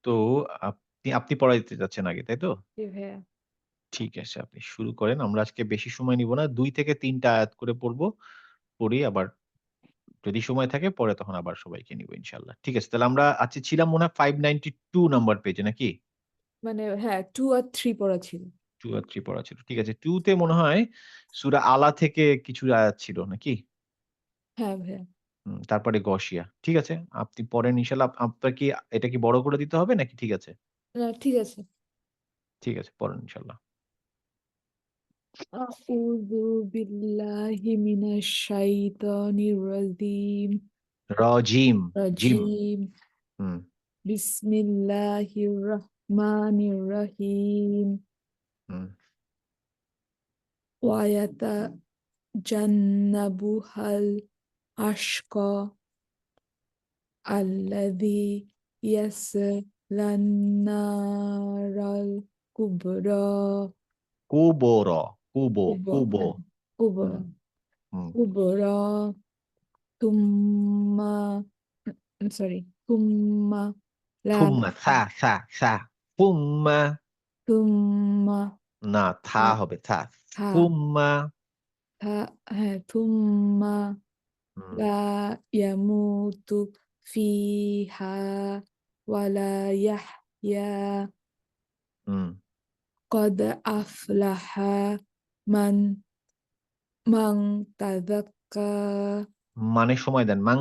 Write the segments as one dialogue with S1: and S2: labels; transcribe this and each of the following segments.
S1: তো আপনি আপনি পড়াইতে যাচ্ছেন আগে, তাই তো?
S2: জি ভাইয়া।
S1: ঠিক আছে, আপনি শুরু করেন। আমরা আজকে বেশি সময় নিব না। ২ থেকে ৩ টা আয়াত করে পড়ব। পড়ি আবার যদি সময় থাকে পরে তখন আবার সবাইকে নিব ইনশাআল্লাহ। ঠিক আছে। তাহলে আমরা আজকে ছিলাম মনে হয় 592 নাম্বার পেজে নাকি?
S2: মানে হ্যাঁ, 2 আর 3 পড়া ছিল।
S1: 2 আর 3 পড়া ছিল। ঠিক আছে। 2 তে মনে হয় সূরা আলা থেকে কিছু আয়াত ছিল নাকি?
S2: হ্যাঁ ভাইয়া।
S1: তারপরে গশিয়া। ঠিক আছে। আপনি পড়েন ইনশাআল্লাহ। আপনার কি এটা কি বড় করে দিতে হবে নাকি ঠিক আছে?
S2: না ঠিক আছে।
S1: ঠিক আছে, পড়েন ইনশাআল্লাহ।
S2: আউযু বিল্লাহি মিনাশ শাইতানির রাজিম।
S1: রজিম, জিম।
S2: রাজিম।
S1: হুম,
S2: বিসমিল্লাহির রহমানির রহিম।
S1: হুম।
S2: ওয়া ইয়াতাজান্নাবুহাল আশকা আল্লাযী ইয়াসলান নারাল কুবরা।
S1: কুবর, কুবো।
S2: হ্যাঁ, কুবরা।
S1: হুম, হুম।
S2: কুবরা তুম্মা সরি তুম্মা লা
S1: থুম্মা, সা। ফুম্মা,
S2: তুম্মা
S1: না থা
S2: লা
S1: হবে থা।
S2: থা
S1: ফুম্মা।
S2: থা হ্যাঁ, তুম্মা
S1: হুম,
S2: লা ইয়ামুতু ফিহা ওয়ালা ইয়াহইয়া
S1: হুম।
S2: কদ আফলাহা মান মান তাযাক্কা
S1: মানে সময় দেন। মান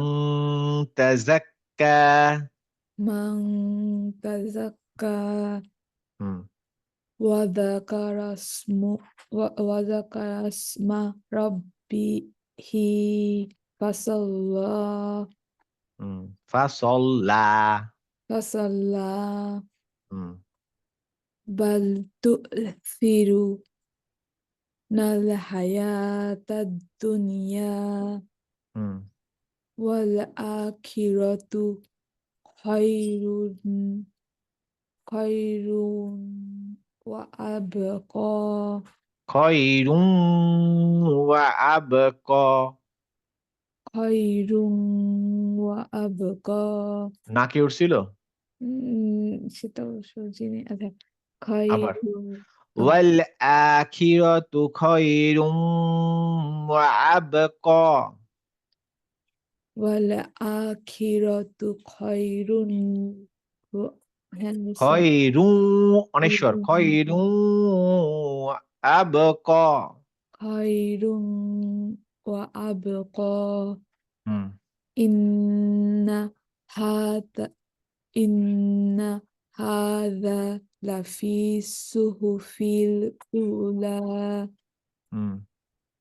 S1: তাযাক্কা।
S2: মান তাযাক্কা
S1: হুম,
S2: وذكر اسم ربه فصلى
S1: হুম। ফাসাল্লা।
S2: فصلى
S1: হুম,
S2: بل تؤثرون الحياة الدنيا
S1: হুম,
S2: والآخرة خير خير وأبقى
S1: খায়রুন ওয়া আবকা।
S2: خير وأبقى
S1: নাকে উঠছিল?
S2: সেটা অবশ্য চিনি। আচ্ছা,
S1: আবার।
S2: খয়রুম আব
S1: ওয়াল আখিরাতু খায়রুম ওয়া আবকা।
S2: ওয়াল আখিরাতু খয়রুন ওয়া হ্যাঁ, নিশ্চয়।
S1: খায়রুন অনেশ্বর।
S2: খয়রুন
S1: খায়রুন আবকা।
S2: খয়রুন ওয়া আবকা।
S1: হুম,
S2: ইন্না হাদা ইন্না হাযা লাফি সুহুফিল উলা
S1: হুম,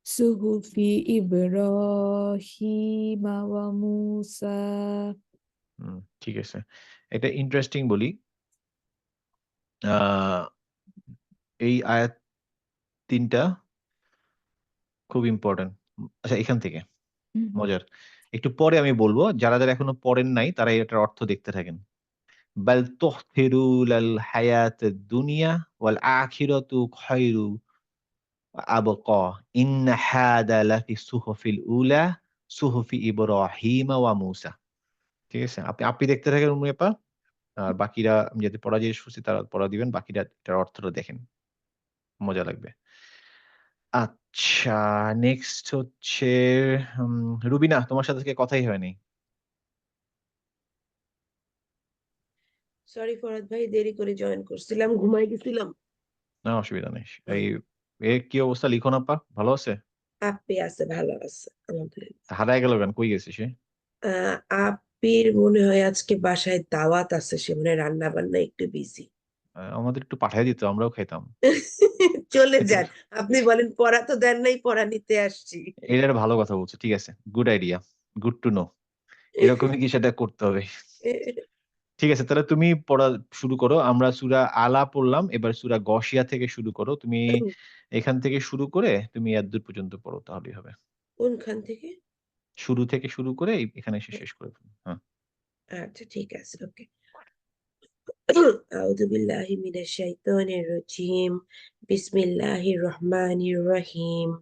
S2: সুহুফি ইব্রাহিমা ওয়া মূসা।
S1: হুম। ঠিক আছে। এটা ইন্টারেস্টিং বলি। আ এই আয়াত ৩ টা খুব ইম্পোর্টেন্ট। আচ্ছা এখান থেকে
S2: হুম, হুম।
S1: মজার। একটু পরে আমি বলব। যারা এখনো পড়েন নাই তারা এটার অর্থ দেখতে থাকেন। বাল তুহতিরুনাল হায়াতাদ দুনিয়া ওয়াল আখিরাতু খায়রু ওয়া আবকা। ইন্না হাযা লাফি সুহুফিল উলা সুহুফি ইব্রাহিম ওয়া মূসা। ঠিক আছে? আপনি আপনি দেখতে থাকেন উম্মে আপা। আর বাকিরা আমি যাদের পড়া জিজ্ঞেস করছি তারা পড়া দিবেন। বাকিরা এটার অর্থটা দেখেন। মজা লাগবে। আচ্ছা, নেক্সট হচ্ছে হুম, রুবিনা তোমার সাথে আজকে কথাই হয়নি।
S3: সরি ফরহাদ ভাই, দেরি করে জয়েন করছিলাম, ঘুমায় গেছিলাম।
S1: না অসুবিধা নেই। এর কি অবস্থা লিখন আপা? ভালো আছে?
S3: আপ্পি আছে, ভালো আছে আলহামদুলিল্লাহ।
S1: হারায় গেল কেন? কই গেছে সে?
S3: আপ্পির মনে হয় আজকে বাসায় দাওয়াত আছে, সে মনে হয় রান্না বান্না একটু বিজি।
S1: আমাদের একটু পাঠায় দিত আমরাও খাইতাম।
S3: চলে
S1: এটা
S3: যান, আপনি বলেন পড়া তো দেন নাই, পড়া নিতে আসছি।
S1: এটা একটা ভালো কথা বলছো। ঠিক আছে। Good idea. Good to know. এরকমই কি সেটা করতে হবে। ঠিক আছে তাহলে তুমি পড়া শুরু করো। আমরা সূরা আলা পড়লাম। এবার সূরা গশিয়া থেকে শুরু করো। তুমি এখান থেকে শুরু করে তুমি এতদূর পর্যন্ত পড়ো তাহলেই হবে।
S3: কোনখান থেকে?
S1: শুরু থেকে শুরু করে এখানে এসে শেষ করে ফেলো। হ্যাঁ।
S3: আচ্ছা ঠিক আছে, ওকে। আউযু বিল্লাহি মিনাশ শাইতানির রাজিম। বিসমিল্লাহির রহমানির রহিম।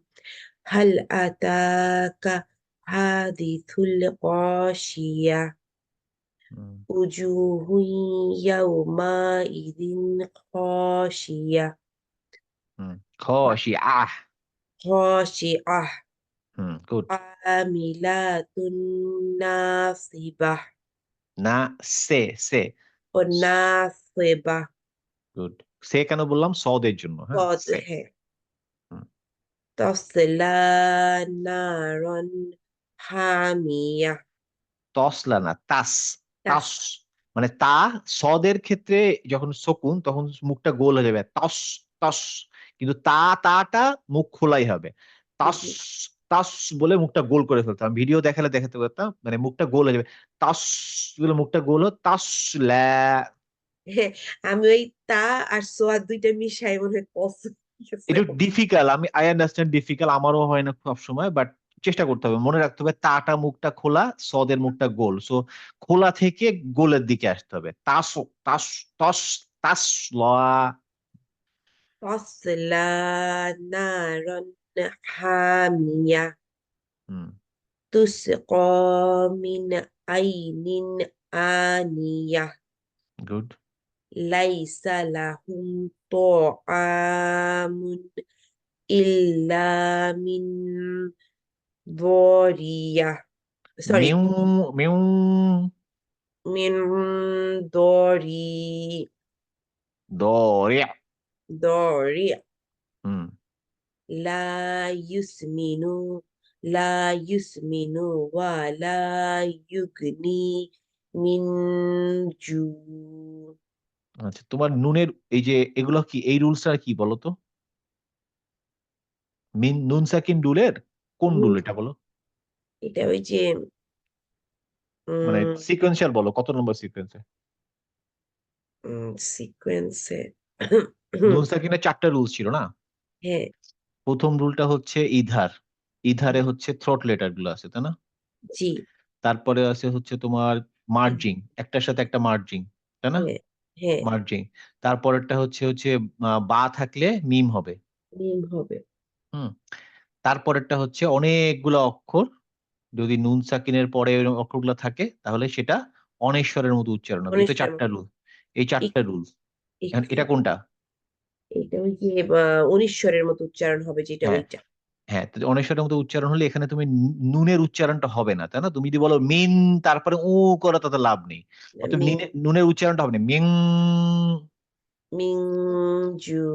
S3: হাল আতাকা হাদিসুল গাশিয়া।
S1: হুম।
S3: উজুহুন ইয়াউমাইযিন খাশিয়া
S1: হুম। খাশিআহ।
S3: খাশিআহ
S1: হুম, গুড।
S3: আমিলাতুন নাসিবাহ
S1: না সে, সে।
S3: ও নাসিবাহ
S1: গুড। সে কেন বললাম? সদের জন্য, হ্যাঁ?
S3: কদ
S1: সে।
S3: হ্যাঁ
S1: হুম।
S3: তসলা নারন হামিয়া
S1: তসলা না, তাস।
S3: তাস
S1: তাস। মানে তা সদের ক্ষেত্রে যখন শকুন তখন মুখটা গোল হয়ে যাবে। তস, তস। কিন্তু তাটা মুখ খোলাই হবে। তাস,
S3: জি
S1: তাস বলে মুখটা গোল করে ফেলতাম। ভিডিও দেখালে দেখাতে পারতাম। মানে মুখটা গোল হয়ে যাবে। তাস বলে মুখটা গোল হতো। তাসলা।
S3: হ্যাঁ আমি ওই তা আর সোয়াদ দুইটা মিশাই মনে হয় কস
S1: একটু ডিফিকাল্ট। I understand difficult. আমারও হয় না সব সময়, বাট চেষ্টা করতে হবে। মনে রাখতে হবে তাটা মুখটা খোলা, সদের মুখটা গোল। সো খোলা থেকে গোলের দিকে আসতে হবে। তাস, তাস, তস, তাস, ল।
S3: তসলা নারন হামিয়া
S1: হুম,
S3: তুসকা মিন আইনিন আনিয়া
S1: গুড।
S3: লাইসা লাহুম তাআমুন ইল্লা মিন দরিয়া সরি
S1: মিউ, মিউ।
S3: মিন দরি
S1: দরিয়া।
S3: দরিয়া
S1: হুম,
S3: লা ইউসমিনু লা ইউসমিনু ওয়া লা ইউগনি মিন জু
S1: আচ্ছা, তোমার নুনের এই যে এগুলো কি, এই রুলসটা কি বলো তো? নুন সাকিন রুলের কোন রুল
S3: রুল
S1: এটা বলো?
S3: এটা ওই যে
S1: মানে
S3: উম
S1: সিকোয়েন্সিয়াল বলো, কত নম্বর সিকোয়েন্সে?
S3: সিকোয়েন্সে
S1: নুন সাকিনের 4টা রুলস ছিল না?
S3: হ্যাঁ
S1: প্রথম রুলটা হচ্ছে ইধার। ইধারে হচ্ছে থ্রোট লেটার গুলো আছে, তাই না?
S3: জি
S1: তারপরে আছে হচ্ছে তোমার মার্জিং, একটার সাথে একটা মার্জিং, তাই না?
S3: হ্যাঁ হ্যাঁ
S1: মার্জিং। তারপরেরটা হচ্ছে বা থাকলে মিম হবে।
S3: মিম হবে
S1: হুম। তারপরেরটা হচ্ছে অনেকগুলো অক্ষর, যদি নুন সাকিনের পরে ওই অক্ষরগুলো থাকে তাহলে সেটা অনেশ্বরের মতো উচ্চারণ হবে। এই তো
S3: অনিষ্টের
S1: 4টা
S3: মতো
S1: রুল। এই 4টা রুল। এখন
S3: ইকফু
S1: এটা কোনটা?
S3: এটা ওই যে অনিশ্বরের মতো উচ্চারণ হবে যেটা
S1: হ্যাঁ,
S3: ওইটা
S1: হ্যাঁ, তো অনেশ্বরের মতো উচ্চারণ হলে এখানে তুমি নুনের উচ্চারণটা হবে না, তাই না? তুমি যদি বলো মিন তারপরে করো তাতে লাভ নেই। অতএব
S3: মিং
S1: নুনের উচ্চারণটা হবে না। মিং।
S3: মিং জু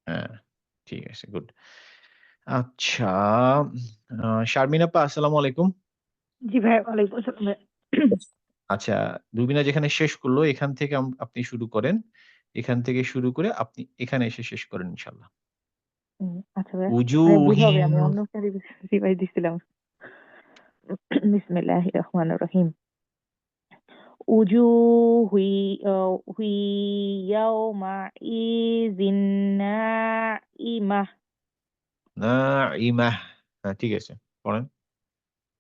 S1: হ্যাঁ, ঠিক আছে, গুড। আচ্ছা, শারমিন আপা, আসসালামু আলাইকুম।
S4: জি ভাই, ওয়ালাইকুম আসসালাম ভাই।
S1: আচ্ছা, রুবিনা যেখানে শেষ করলো এখান থেকে আপনি শুরু করেন। এখান থেকে শুরু করে আপনি এখানে এসে শেষ করেন ইনশাল্লাহ।
S4: আচ্ছা ভাই, ভাই ভুল হবে,
S1: উজুহিন।
S4: আমি অন্য একটা রিভাইজ দিছিলাম। বিসমিল্লাহির রহমানির রহিম। উজুহি হুই ইয়াউমা ইযিন নাইমাহ
S1: নাইমাহ। হ্যাঁ, ঠিক আছে, পড়েন।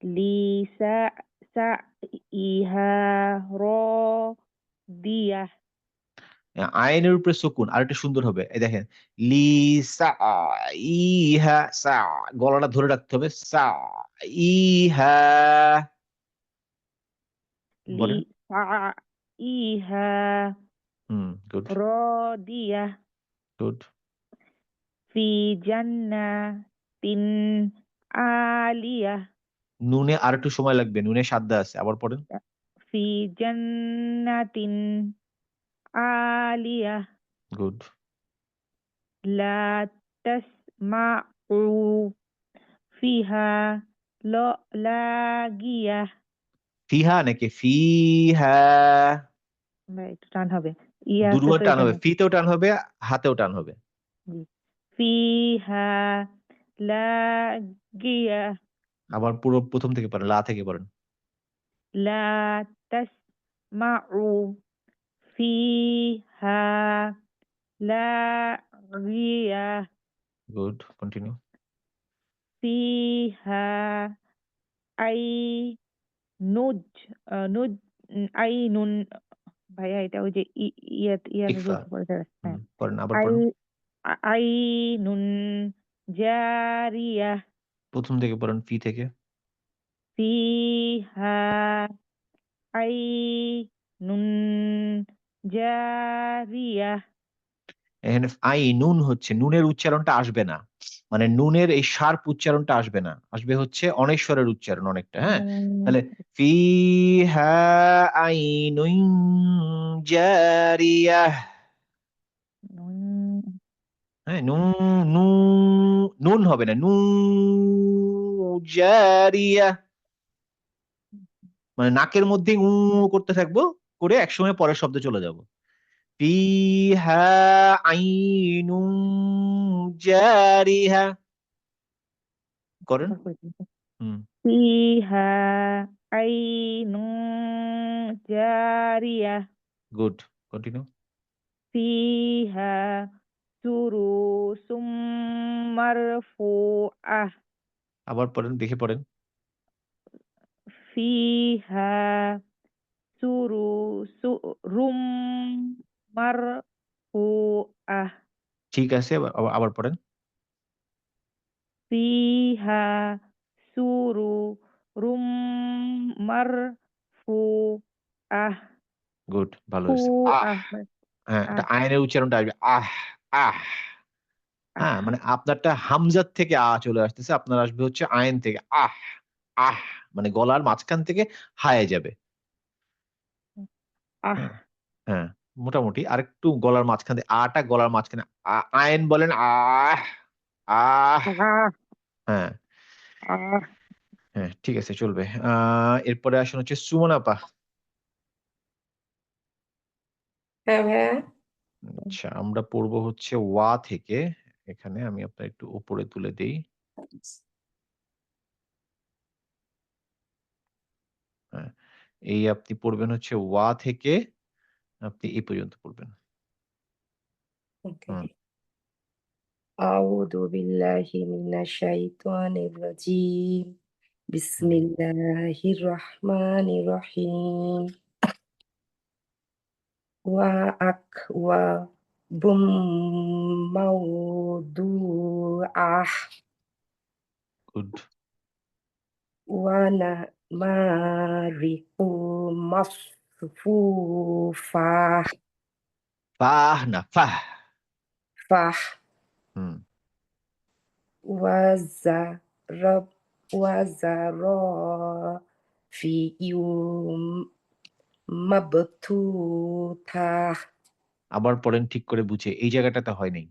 S4: লিসা সাইহা রাদিয়াহ।
S1: আইনের উপরে সুকুন আর একটু সুন্দর হবে। এই দেখেন, লি সা ইহা সা, গলাটা ধরে রাখতে হবে। সা ইহা। বলেন।
S4: লিসাইহা
S1: গুড,
S4: রাদিয়াহ
S1: গুড।
S4: ফি জান্নাতিন আলিয়াহ।
S1: নুনে আর একটু সময় লাগবে, নুনে সাদ্দা আছে, আবার পড়েন।
S4: ফি জান্নাতিন আলিয়াহ
S1: গুড।
S4: লা তাসমাউ ফিহা লাগিয়াহ।
S1: ফিহা নাকি ফিহা?
S4: ভাই একটু টান হবে, ই আছে
S1: দুর্বার
S4: তো
S1: টান হবে,
S4: এখানে।
S1: ফিতেও টান হবে, হাতেও টান হবে।
S4: জি। ফিহা লাগিয়াহ
S1: আবার পুরো প্রথম থেকে পড়েন, লা থেকে পড়েন।
S4: লা তাসমাউ ফিহা লাগিয়াহ
S1: গুড, কন্টিনিউ।
S4: ফিহা আই নুজ নুজ আইনুন। ভাইয়া এটা ওই যে ইয়ার
S1: ইকফা।
S4: রুলস পড়ে যাবে। হ্যাঁ,
S1: পড়েন, আবার
S4: আই
S1: পড়েন।
S4: আইনুন জারিয়া
S1: প্রথম থেকে পড়েন, ফি থেকে।
S4: ফিহা আইনুন জারিয়াহ।
S1: এখানে নুন হচ্ছে নুনের উচ্চারণটা আসবে না। মানে নুনের এই শার্প উচ্চারণটা আসবে না। আসবে হচ্ছে অনেশ্বরের উচ্চারণ অনেকটা, হ্যাঁ?
S4: নুন
S1: তাহলে ফিহা আইনুন জারিয়াহ।
S4: নুন
S1: হ্যাঁ? নু নুন হবে না। জারিয়াহ। মানে নাকের মধ্যে করতে থাকবো, করে একসময় পরের শব্দে চলে যাব। ফিহা আইনুন জারিহা। করেন।
S4: আবার করে দিন।
S1: হুম,
S4: ফিহা আইনুন জারিয়াহ।
S1: গুড। কন্টিনিউ।
S4: ফিহা সুরুসুম মারফুআহ।
S1: আবার পড়েন, দেখে পড়েন।
S4: ফিহা সুরুসুরুম মারফুআহ।
S1: ঠিক আছে, আবার পড়েন।
S4: ফিহা সুরুরুম মারফুআহ।
S1: গুড, ভালো হয়েছে। আহ,
S4: ফুআহ
S1: হ্যাঁ, এটা
S4: আহ
S1: আইনের উচ্চারণটা আসবে আহ, আহ।
S4: আহ
S1: হ্যাঁ, মানে আপনারটা হামজার থেকে চলে আসতেছে, আপনার আসবে হচ্ছে আইন থেকে আহ, আহ। মানে গলার মাঝখান থেকে হায়ে যাবে।
S4: আহ
S1: হ্যাঁ, হ্যাঁ, মোটামুটি আরেকটু গলার মাঝখান দিয়ে টা গলার মাঝখানে আইন বলেন আহ, আহ।
S4: আহ
S1: হ্যাঁ,
S4: আহ।
S1: হ্যাঁ, ঠিক আছে, চলবে। এরপরে আসুন হচ্ছে সুমন আপা।
S3: হ্যাঁ ভাইয়া।
S1: আচ্ছা, আমরা পড়বো হচ্ছে ওয়া থেকে। এখানে আমি আপনার একটু উপরে তুলে দেই। হ্যাঁ, এই আপনি পড়বেন হচ্ছে ওয়া থেকে আপনি এই পর্যন্ত পড়বেন।
S3: ওকে।
S1: হুম,
S3: আউযু বিল্লাহি মিনাশ শাইতানির রাজিম।
S1: হুম,
S3: বিসমিল্লাহির রহমানির রহিম। ওয়া আক ওয়া বুম মাউদুআহ
S1: গুড।
S3: ওয়া না মারিকু মাসফুফাহ
S1: ফাহ না ফাহ।
S3: ফাহ
S1: হুম,
S3: ওয়াজারব ওয়াজারফিউম মাবথুথাহ
S1: আবার পড়েন ঠিক করে বুঝে, এই জায়গাটাতে হয় নাই।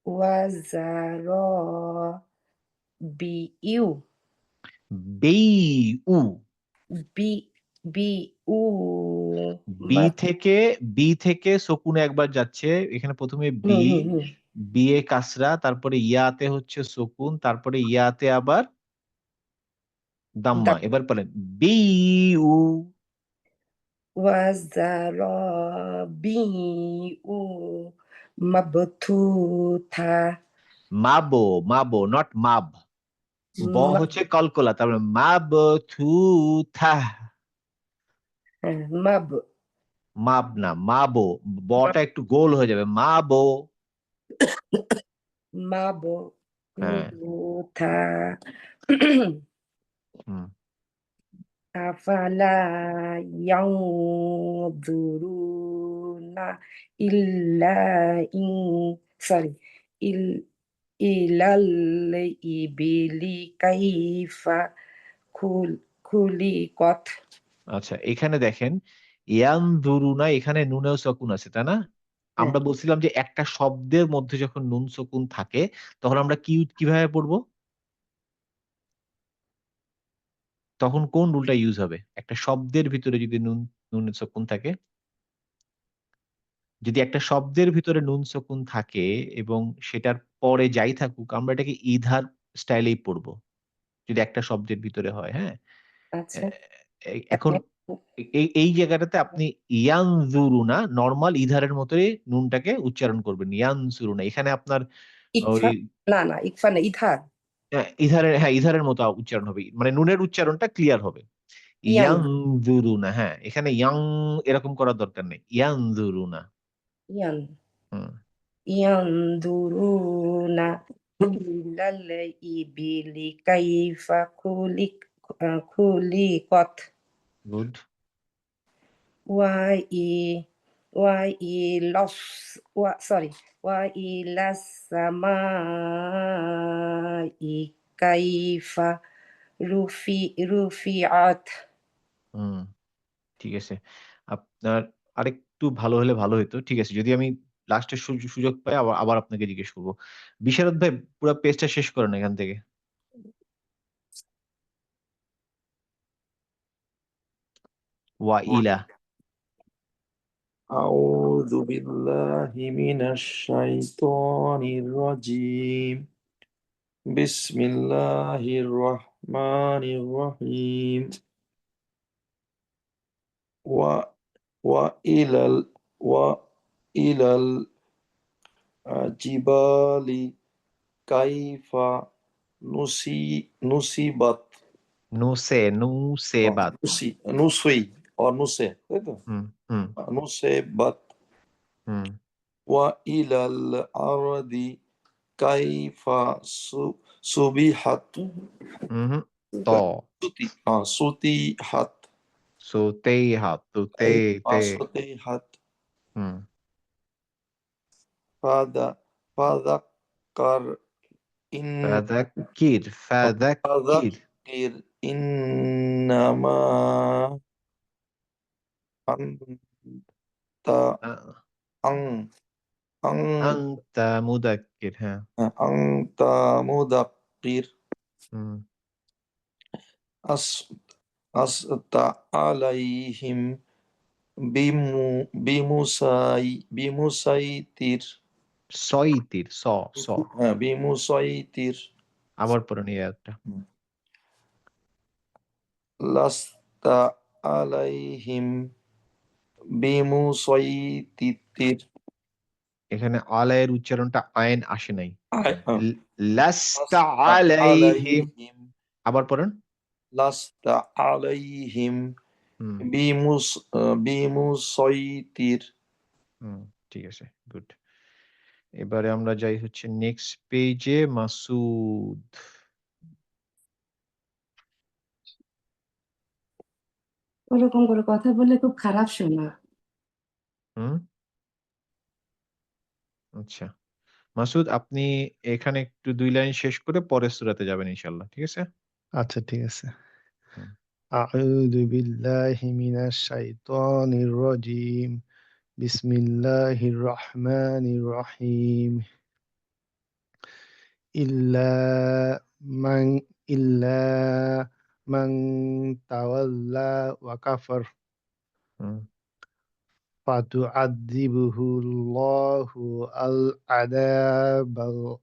S3: ওয়াজারবিউ
S1: বেই উ।
S3: বি বি উ
S1: বি
S3: মাত
S1: থেকে বি থেকে শকুনে একবার যাচ্ছে। এখানে প্রথমে
S3: হুম
S1: B,
S3: hmm hmm
S1: B A কাসরা, তারপরে ইয়াতে হচ্ছে শকুন, তারপরে ইয়াতে আবার দাম্মা।
S3: দাম
S1: এবার বলেন বি উ।
S3: ওয়াজারবিউ মাবথুথা
S1: মাবো, মাবো, নট মাব। ব
S3: মা-
S1: হচ্ছে কলকলা, তারপরে মাব থু থা।
S3: মাব
S1: মাব না, মাবো। বটা একটু গোল হয়ে যাবে, মাবো। হ্যাঁ,
S3: মাবথুথা
S1: হুম,
S3: আফালা ইয়ানজুরুনা ইল্লা ইন সরি ইল ইলাল ইবিলি কাইফা খুল খুলিকত
S1: আচ্ছা, এখানে দেখেন ইয়ানজুরুনা, এখানে নুনেও সকুন আছে, তাই না?
S3: হ্যাঁ
S1: আমরা বলছিলাম যে একটা শব্দের মধ্যে যখন নুন সকুন থাকে তখন আমরা কিভাবে পড়বো? তখন কোন রুলটা ইউজ হবে? একটা শব্দের ভিতরে যদি নুন সকুন থাকে, যদি একটা শব্দের ভিতরে নুন সকুন থাকে এবং সেটার পরে যাই থাকুক আমরা এটাকে ইধার স্টাইলেই পড়বো। যদি একটা শব্দের ভিতরে হয়, হ্যাঁ? এ
S3: আচ্ছা
S1: এখন এই জায়গাটাতে আপনি ইয়ানজুরুনা নরমাল ইধারের মতোই নুনটাকে উচ্চারণ করবেন। ইয়ানজুরুনা। এখানে আপনার ওই
S3: ইকফা না না ইকফা না ইথার
S1: ইধারের মতো উচ্চারণ হবে। মানে নুনের উচ্চারণটা ক্লিয়ার হবে।
S3: ইয়ান
S1: ইয়ানজুরুনা, হ্যাঁ, এখানে এরকম করার দরকার নেই। ইয়ানজুরুনা।
S3: ইয়ান
S1: হুম,
S3: ইয়ানদুরুনা ইলাল ইবিলি কাইফা খুলিকত
S1: গুড।
S3: وإلى السماء كيف رفعت
S1: হুম, ঠিক আছে। আপনার আরেকটু ভালো হলে ভালো হইতো। ঠিক আছে, যদি আমি লাস্টের সুযোগ পাই আবার আবার আপনাকে জিজ্ঞেস করব। বিশারদ ভাই পুরা পেজটা শেষ করেন এখান থেকে। ওয়াইলা।
S5: أعوذ بالله من الشيطان الرجيم بسم الله الرحمن الرحيم و وإلى الجبال كيف نصبت
S1: নুসেবাত।
S5: نصي أو نصي
S1: হুম, হুম,
S5: نصبت
S1: হুম,
S5: وإلى الأرض كيف سبحت
S1: উহু, ত,
S5: سطحت
S1: সুতেইহাত,
S5: سطحت
S1: হুম,
S5: فذكر إن
S1: ফাযাক্কির,
S5: فذكر إنما أنت
S1: আ
S5: أن أن
S1: আনতা মুদাক্কির, হ্যাঁ,
S5: أنت مذكر
S1: হুম,
S5: أس أسأت عليهم بمسيطر
S1: সয়িতির, স,
S5: بمسيطر
S1: আবার পড়েন এই আয়াতটা।
S5: لست عليهم بمسيطر
S1: এখানে আলায়ের উচ্চারণটা আইন আসে নাই। লাস্তা
S5: لست
S1: আলাইহিম,
S5: عليهم
S1: আবার পড়েন।
S5: لست عليهم
S1: হুম,
S5: بمسيطر
S1: হুম, ঠিক আছে, গুড। এবারে আমরা যাই হচ্ছে নেক্সট পেজে। মাসুদ।
S6: ওরকম করে কথা বললে খুব খারাপ শোনা।
S1: হুম, আচ্ছা। মাসুদ, আপনি এখানে একটু ২ লাইন শেষ করে পরের সূরাতে যাবেন ইনশাআল্লাহ। ঠিক আছে?
S7: আচ্ছা, ঠিক আছে।
S1: হুম,
S7: আউযু বিল্লাহি মিনাশ শাইতানির রাজীম। বিসমিল্লাহির রহমানির রহিম। ইল্লা মান ইল্লা মান তাওয়াল্লা ওয়া কাফার
S1: হুম,
S7: ফাতুআযযিবুহুল্লাহু আল আযাবাল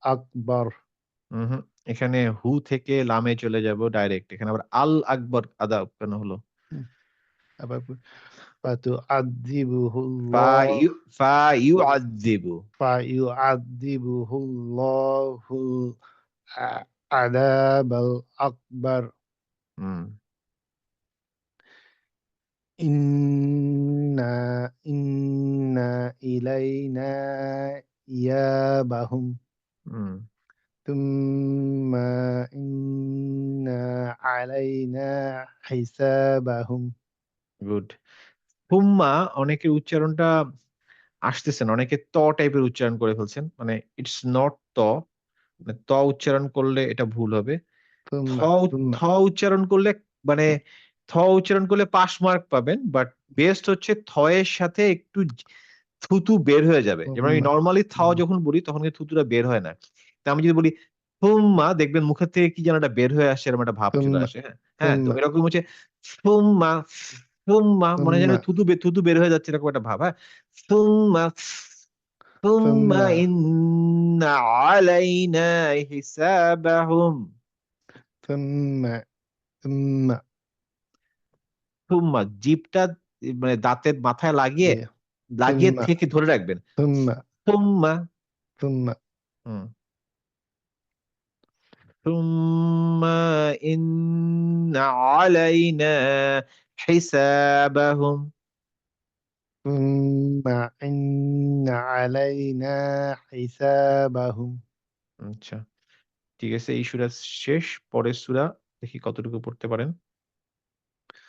S7: আকবার।
S1: উহু। এখানে হু থেকে লামে চলে যাব ডাইরেক্ট। এখানে আবার আল আকবর আদা কেন হলো?
S7: হুম, আবার
S1: ফা
S7: ফাতুআযযিবুহুল্লাহ
S1: ইউ ফা ইউআযযিবু।
S7: ফায়ুআযযিবুহুল্লাহুল আ আযাবাল আকবার।
S1: হুম,
S7: ইন্না ইন্না ইলাইনা ইয়াবাহুম
S1: হুম,
S7: তুম্মা ইন্না আলাইনা হিসাবাহুম।
S1: গুড। হুম্মা অনেকের উচ্চারণটা আসতেছে না। অনেকে ত টাইপের উচ্চারণ করে ফেলছেন। মানে ইটস নট ত। মানে ত উচ্চারণ করলে এটা ভুল হবে। থ
S7: তুম্মা তুম্মা
S1: থ উচ্চারণ করলে মানে থ উচ্চারণ করলে পাস মার্ক পাবেন। বাট বেস্ট হচ্ছে থ এর সাথে একটু থুতু বের হয়ে যাবে। যেমন আমি
S7: তুম্মা
S1: নরমালি থ
S7: তুম্মা
S1: যখন বলি তখন কিন্তু থুতুটা বের হয় না। তা আমি যদি বলি থুম্মা, দেখবেন মুখের থেকে কি যেন একটা বের হয়ে আসে, এরকম একটা ভাব চলে
S7: তুম্মা
S1: আসে। হ্যাঁ? হ্যাঁ, তো
S7: তুম্মা
S1: এরকম হচ্ছে থুম্মা, থুম্মা মনে হয় যেন
S7: তুম্মা
S1: থুতু বের হয়ে যাচ্ছে, এরকম একটা ভাব। হ্যাঁ? থুম্মা থুম্মা
S7: তুম্মা
S1: ইন্না আলাইনা হিসাবাহুম।
S7: তুম্মা তুম্মা
S1: থুম্মা জিভটা মানে দাঁতের মাথায় লাগিয়ে
S7: জি তুম্মা
S1: থেকে ধরে রাখবেন।
S7: তুম্মা
S1: থুম্মা,
S7: তুম্মা
S1: হুম, থুম্মা ইন্না আলাইনা হিসাবাহুম।
S7: তুম্মা ইন্না আলাইনা হিসাবাহুম।
S1: আচ্ছা, ঠিক আছে। এই সূরা শেষ। পরের সূরা দেখি কতটুকু পড়তে পারেন।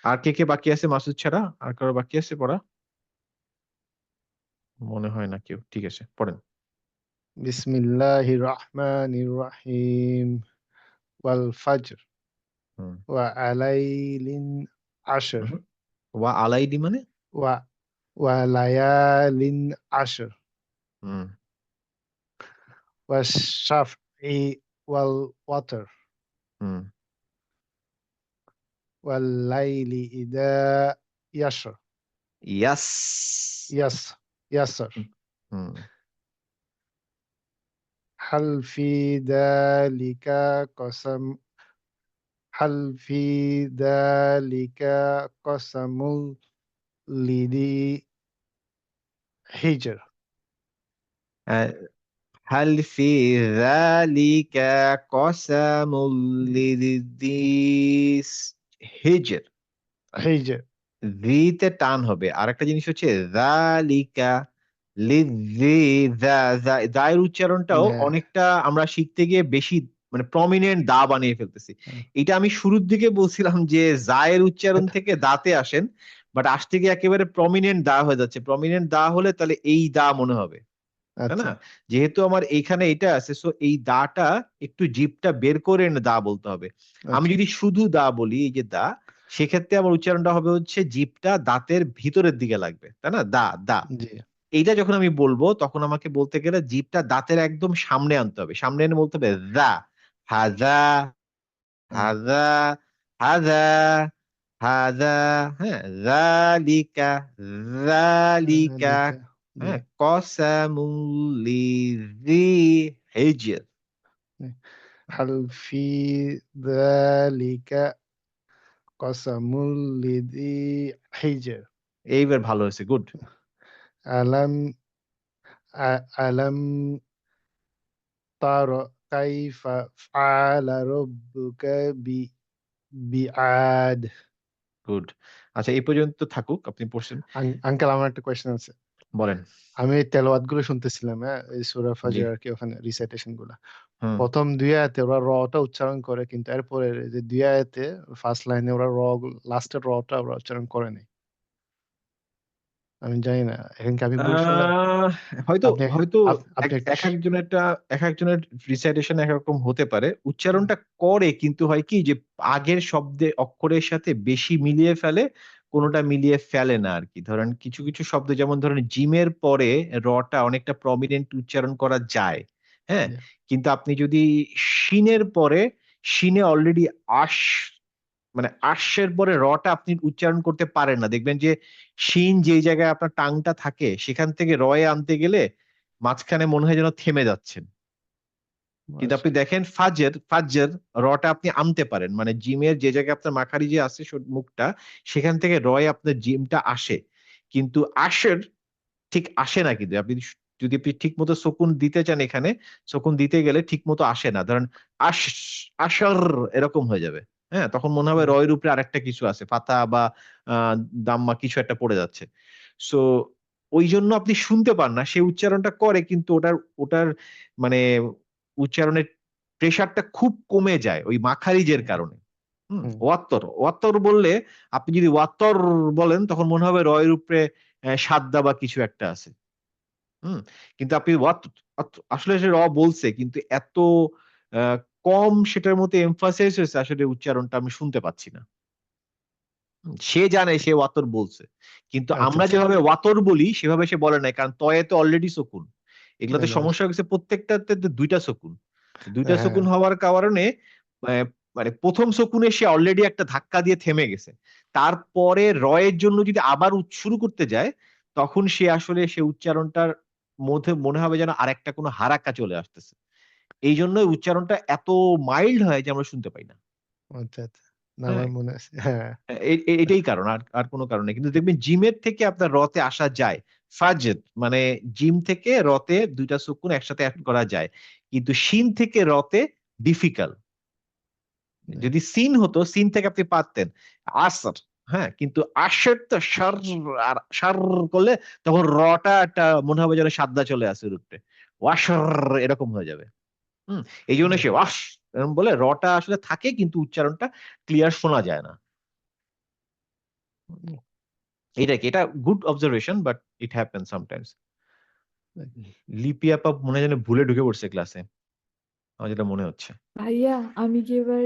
S1: আর কে কে বাকি আছে মাসুদ ছাড়া? আর কারো বাকি আছে পড়া? মনে হয় না কেউ। ঠিক আছে, পড়েন।
S7: বিসমিল্লাহির রহমানির রহিম ওয়াল ফাজর
S1: হুম।
S7: ওয়া আলাইলিন আশর
S1: ওয়া আলাইদি মানে?
S7: ওয়া ওয়া লায়ালিন আশর
S1: হুম।
S7: ওয়া শাফঈ ওয়াল ওয়াতর
S1: হুম।
S7: ওয়াল লাইলি ইদা ইয়াসর
S1: ইয়াস।
S7: ইয়াসর
S1: হুম।
S7: হাল ফি যালিকা কসম হাল ফি যালিকা কসমুল লিদি হিজর
S1: আহ, হাল ফি যালিকা কসামুল লিযিস হিজর।
S7: হিজর
S1: তে টান হবে। আর একটা জিনিস হচ্ছে যালিকা লিযি, দায়ের উচ্চারণটাও অনেকটা আমরা শিখতে গিয়ে বেশি মানে প্রমিনেন্ট দা বানিয়ে ফেলতেছি। এটা আমি শুরুর দিকে বলছিলাম যে জায়ের উচ্চারণ থেকে দাতে আসেন, বাট আসতে গিয়ে একেবারে প্রমিনেন্ট দা হয়ে যাচ্ছে। প্রমিনেন্ট দা হলে তাহলে এই দা মনে হবে, তাই
S7: আচ্ছা
S1: না? যেহেতু আমার এইখানে এটা আছে, সো এই দাটা একটু জিভটা বের করে এনে দা বলতে হবে। আমি
S7: আচ্ছা
S1: যদি শুধু দা বলি, এই যে দা, সেক্ষেত্রে আমার উচ্চারণটা হবে হচ্ছে জিভটা দাঁতের ভিতরের দিকে লাগবে, তাই না? দা দা।
S7: জি
S1: এইটা যখন আমি বলবো তখন আমাকে বলতে গেলে জিভটা দাঁতের একদম সামনে আনতে হবে। সামনে এনে বলতে হবে দা, হাজা, হাজা, হাজা, হাজা। হ্যাঁ, জালিকা, জালিকা।
S7: যালিকা জি
S1: হ্যাঁ, কসামুল্লিযি হিজর।
S7: হাল ফি যালিকা কসমুল লিদি হিজর
S1: এইবার ভালো হয়েছে, গুড।
S7: আলাম আলাম তার কাইফা ফাআলা রাব্বুকা বিআদ
S1: গুড। আচ্ছা, এই পর্যন্ত থাকুক, আপনি পড়ছেন।
S7: আঙ্কেল আমার একটা কোয়েশ্চেন আছে
S1: বলেন।
S7: আমি এই তেলাওয়াত গুলো শুনতেছিলাম হ্যাঁ এই সূরা
S1: জি।
S7: ফাজর আর কি ওখানে রিসাইটেশন গুলা
S1: হুম।
S7: প্রথম দুই আয়াতে ওরা টা উচ্চারণ করে কিন্তু এরপরে যে দুই আয়াতে ফার্স্ট লাইনে ওরা লাস্টের টা ওরা উচ্চারণ করে নাই আমি জানি না এখন কি আমি ভুল শুনলাম
S1: আহ, হয়তো
S7: আপনি
S1: হয়তো
S7: আপনি একটু
S1: এক একজনের রিসাইটেশন একরকম হতে পারে। উচ্চারণটা করে, কিন্তু হয় কি যে আগের শব্দে অক্ষরের সাথে বেশি মিলিয়ে ফেলে, কোনোটা মিলিয়ে ফেলে না আর কি। ধরেন কিছু কিছু শব্দ, যেমন ধরেন জিমের পরে রটা অনেকটা প্রমিনেন্ট উচ্চারণ করা যায়, হ্যাঁ। কিন্তু আপনি যদি শিনের পরে, শিনে অলরেডি আশ মানে আশ্বের পরে রটা আপনি উচ্চারণ করতে পারেন না। দেখবেন যে শিন যেই জায়গায় আপনার টাংটা থাকে, সেখান থেকে রয়ে আনতে গেলে মাঝখানে মনে হয় যেন থেমে যাচ্ছেন। কিন্তু আপনি দেখেন ফাজের, ফাজের রটা আপনি আনতে পারেন, মানে জিমের যে জায়গায় আপনার মাখারি যে আছে মুখটা, সেখান থেকে রয়ে আপনার জিমটা আসে। কিন্তু আশের ঠিক আসে না। কিন্তু আপনি যদি আপনি ঠিক মতো শকুন দিতে চান, এখানে শকুন দিতে গেলে ঠিক মতো আসে না। ধরেন আশ, আশর এরকম হয়ে যাবে। হ্যাঁ, তখন মনে হবে রয়ের উপরে আরেকটা কিছু আছে, ফাতা বা দাম্মা কিছু একটা পড়ে যাচ্ছে। সো ওই জন্য আপনি শুনতে পান না, সে উচ্চারণটা করে কিন্তু ওটার ওটার মানে উচ্চারণের প্রেশারটা খুব কমে যায় ওই মাখারিজের কারণে। ওয়াত্তর, ওয়াত্তর বললে, আপনি যদি ওয়াত্তর বলেন তখন মনে হবে রয়ের উপরে সাদ্দা বা কিছু একটা আছে। হুম। কিন্তু আপনি আসলে সে বলছে, কিন্তু এত আহ, কম সেটার মধ্যে এমফাসাইজ হয়েছে, আসলে উচ্চারণটা আমি শুনতে পাচ্ছি না। সে জানে সে ওয়াতর বলছে, কিন্তু
S7: আচ্ছা
S1: আমরা
S7: আচ্ছা
S1: যেভাবে ওয়াতর বলি সেভাবে সে বলে নাই, কারণ তয়ে তো অলরেডি শকুন। এগুলোতে
S7: জানি
S1: সমস্যা হচ্ছে প্রত্যেকটাতে তো দুইটা শকুন। দুইটা
S7: হ্যাঁ
S1: শকুন হওয়ার কারণে আহ, মানে প্রথম শকুনে সে অলরেডি একটা ধাক্কা দিয়ে থেমে গেছে। তারপরে রয়ের জন্য যদি আবার শুরু করতে যায়, তখন সে আসলে সে উচ্চারণটার মধ্যে মনে হবে যেন আরেকটা কোনো হারাক্কা চলে আসতেছে। এই জন্যই উচ্চারণটা এত মাইল্ড হয় যে আমরা শুনতে পাই না।
S7: আচ্ছা আচ্ছা না
S1: হ্যাঁ,
S7: আমার মনে আছে হ্যাঁ
S1: এটাই কারণ, আর আর কোনো কারণ নেই। কিন্তু দেখবেন জিমের থেকে আপনার রতে আসা যায়। ফাজেদ মানে জিম থেকে রতে দুইটা সুকুন একসাথে অ্যাড করা যায়, কিন্তু শিন থেকে রতে ডিফিকাল্ট। যদি সিন হতো, সিন থেকে আপনি পারতেন আসর, হ্যাঁ। কিন্তু আসর তো সার, আর সার করলে তখন রটা একটা মনে হবে যেন সাদ্দা চলে আসে রূপে, ওয়াসর এরকম হয়ে যাবে। হুম। এই জন্য সে ওয়াস এরকম বলে, রটা আসলে থাকে কিন্তু উচ্চারণটা ক্লিয়ার শোনা যায় না। এইটা কি? এটা good observation, but it happen sometimes. লিপি আপা মনে হয় যেন ভুলে ঢুকে পড়ছে ক্লাসে। আমার যেটা মনে হচ্ছে।
S2: ভাইয়া আমি কি এবার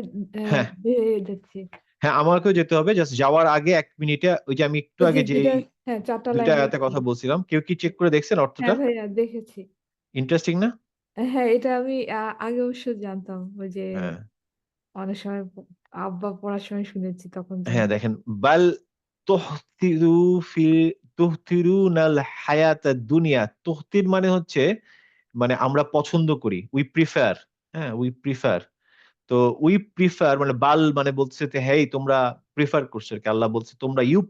S1: হ্যাঁ,
S2: বেরিয়ে যাচ্ছি?
S1: হ্যাঁ আমাকেও যেতে হবে। জাস্ট যাওয়ার আগে ১ মিনিটে ওই যে আমি একটু
S2: ওই যে
S1: আগে যে
S2: ২টা, হ্যাঁ ৪টা
S1: ২ টা
S2: লাইন
S1: আয়াতের
S2: দেখছি।
S1: কথা বলছিলাম, কেউ কি চেক করে দেখছেন অর্থটা?
S2: হ্যাঁ ভাইয়া দেখেছি।
S1: ইন্টারেস্টিং না?
S2: হ্যাঁ, এটা আমি আগে অবশ্য জানতাম। ওই যে
S1: হ্যাঁ।
S2: অনেক সময় আব্বা পড়ার সময় শুনেছি, তখন
S1: হ্যাঁ,
S2: জানতাম।
S1: দেখেন বাল তুহতিরু ফি তুহতিরুনাল হায়াতাদ দুনিয়া। তুহতির মানে হচ্ছে মানে আমরা পছন্দ করি। উই প্রিফার, হ্যাঁ? We prefer. তো উই প্রিফার মানে বাল মানে বলছে যে হেই তোমরা প্রিফার করছো আরকি। আল্লাহ বলছে তোমরা ইউ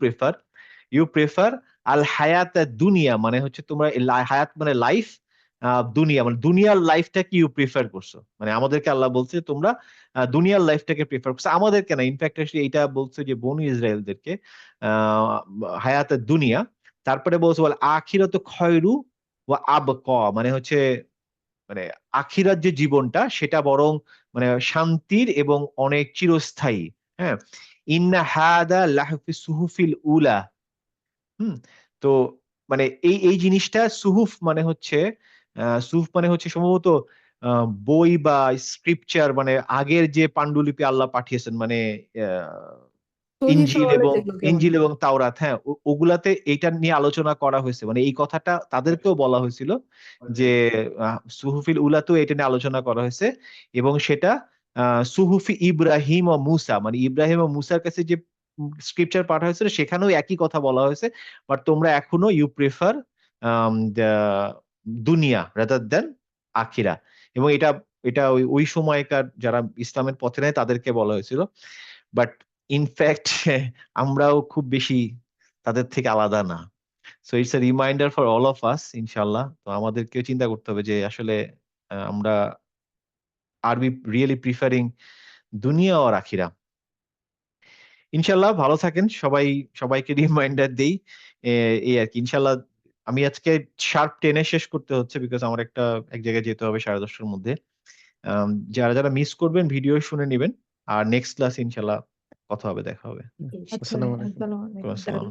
S1: প্রেফার আল হায়াত দুনিয়া মানে হচ্ছে তোমরা হায়াত মানে লাইফ, দুনিয়া মানে দুনিয়ার লাইফটাকে ইউ প্রিফার করছো। মানে আমাদেরকে আল্লাহ বলছে তোমরা দুনিয়ার লাইফটাকে প্রিফার করছো। আমাদেরকে না, ইনফ্যাক্ট এইটা বলছে যে বনু ইসরায়েলদেরকে হায়াত দুনিয়া। তারপরে বলছে বল আখিরাতু খয়রু ওয়া আবকা মানে হচ্ছে মানে আখিরাত যে জীবনটা সেটা বরং মানে শান্তির এবং অনেক চিরস্থায়ী। হ্যাঁ? ইন্না হাদা লাহফি সুহুফিল উলা। হুম? তো মানে এই জিনিসটা সুহুফ মানে হচ্ছে সুহুফ মানে হচ্ছে সম্ভবত বই বা স্ক্রিপচার মানে আগের যে পান্ডুলিপি আল্লাহ পাঠিয়েছেন মানে
S2: সহি
S1: ইনজিল
S2: সওয়ালে
S1: এবং
S2: যেগুলোকে বলে।
S1: তাওরাত, হ্যাঁ, ওগুলাতে এইটা নিয়ে আলোচনা করা হয়েছে। মানে এই কথাটা তাদেরকেও বলা হয়েছিল যে সুহুফিল উলাতেও এটা নিয়ে আলোচনা করা হয়েছে এবং সেটা সুহুফি ইব্রাহিম ও মুসা মানে ইব্রাহিম ও মুসার কাছে যে স্ক্রিপচার পাঠা হয়েছিল সেখানেও একই কথা বলা হয়েছে। বাট তোমরা এখনো ইউ প্রেফার দুনিয়া রাদার দেন আখিরা। এবং এটা এটা ওই সময়কার যারা ইসলামের পথে নেয় তাদেরকে বলা হয়েছিল। বাট ইনফ্যাক্ট আমরাও খুব বেশি তাদের থেকে আলাদা না। So it's a reminder for all of us ইনশাআল্লাহ। তো আমাদেরকেও চিন্তা করতে হবে যে আসলে আমরা আর উই রিয়েলি প্রিফারিং দুনিয়া অর আখিরা? ইনশাআল্লাহ ভালো থাকেন। সবাইকে রিমাইন্ডার দেই। এই আরকি ইনশাআল্লাহ আমি আজকে শার্প 10 এ শেষ করতে হচ্ছে বিকজ আমার এক জায়গায় যেতে হবে 10:30 টার মধ্যে। যারা মিস করবেন ভিডিও শুনে নিবেন। আর নেক্সট ক্লাসে ইনশাআল্লাহ কথা হবে, দেখা হবে।
S2: আচ্ছা,
S7: আসসালামু আলাইকুম।
S2: আসসালামু আলাইকুম।
S1: আসসালাম।